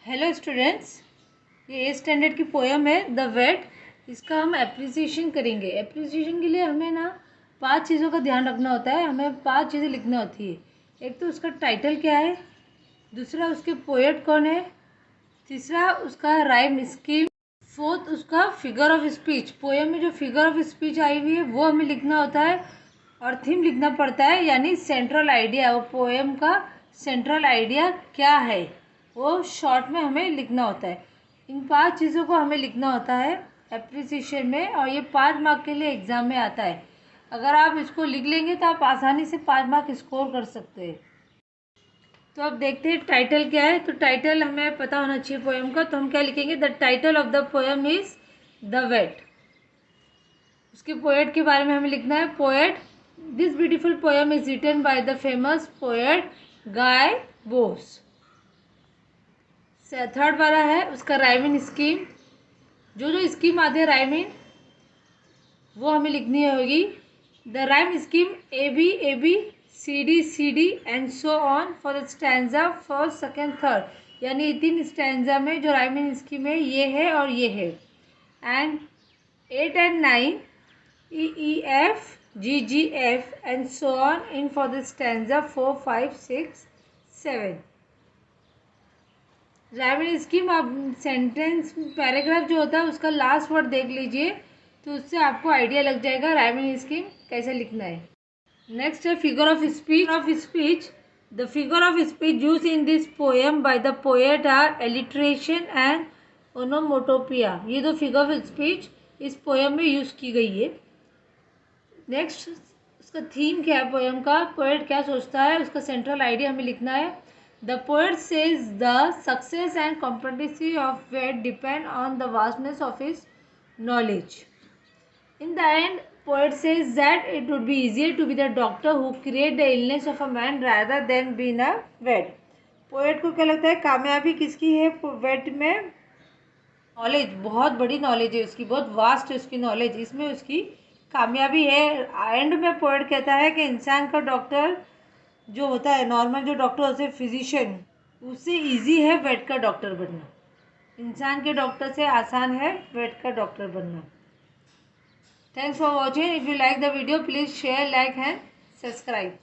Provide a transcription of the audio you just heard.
Hello students, ये 8 standard की poem है द वेट। इसका हम एप्रिसिएशन करेंगे। एप्रिसिएशन के लिए हमें ना 5 चीज़ों का ध्यान रखना होता है। हमें 5 चीज़ें लिखना होती है। एक तो उसका टाइटल क्या है, दूसरा उसके पोएट कौन है, तीसरा उसका राइम स्कीम, फोर्थ उसका फिगर ऑफ स्पीच। पोएम में जो फिगर ऑफ स्पीच आई हुई है वो हमें लिखना होता है, और थीम लिखना पड़ता है, यानी सेंट्रल आइडिया, वो पोएम का सेंट्रल आइडिया क्या है वो शॉर्ट में हमें लिखना होता है। इन 5 चीज़ों को हमें लिखना होता है एप्रिसिएशन में, और ये 5 मार्क के लिए एग्ज़ाम में आता है। अगर आप इसको लिख लेंगे तो आप आसानी से 5 मार्क स्कोर कर सकते हैं। तो अब देखते हैं टाइटल क्या है। तो टाइटल हमें पता होना चाहिए पोएम का, तो हम क्या लिखेंगे, the title of the poem is the wet. उसके पोएट के बारे में हमें लिखना है, poet, this beautiful poem is written by the famous poet Guy Boas. Third वाला है उसका राइमिंग स्कीम। जो स्कीम आती है राइमिंग वो हमें लिखनी होगी। The rhyme scheme A B C D and so on for the stanza first second third, यानी 3 स्टैंजा में जो राइमिंग स्कीम है ये है और ये है। And 8 and 9 E F G F and so on in for the stanza 4 5 6 7। Rhyming scheme, आप सेंटेंस पैराग्राफ जो होता है उसका लास्ट वर्ड देख लीजिए, तो उससे आपको आइडिया लग जाएगा राइमिंग स्कीम कैसे लिखना है। नेक्स्ट है figure of speech. The figure of speech use in this poem by the poet are alliteration and onomatopoeia. ये दो फिगर ऑफ स्पीच इस पोएम में यूज की गई है। नेक्स्ट उसका थीम क्या है पोएम का, पोएट क्या सोचता है, उसका सेंट्रल आइडिया हमें लिखना है। The poet says the success and competency of Ved depend on the vastness of his knowledge. In the end, poet says that it would be easier to be the doctor who create the illness of a man rather than being a vet. Poet को क्या लगता है कामयाबी किसकी है wait में? Knowledge, बहुत बड़ी नॉलेज है उसकी, बहुत वास्ट है उसकी नॉलेज, इसमें उसकी कामयाबी है। एंड में पोएट कहता है कि इंसान का डॉक्टर जो होता है, नॉर्मल जो डॉक्टर होते हैं फिजिशियन, उससे इजी है वेट का डॉक्टर बनना। इंसान के डॉक्टर से आसान है वेट का डॉक्टर बनना। Thanks for watching. If you like the video please share, like and subscribe.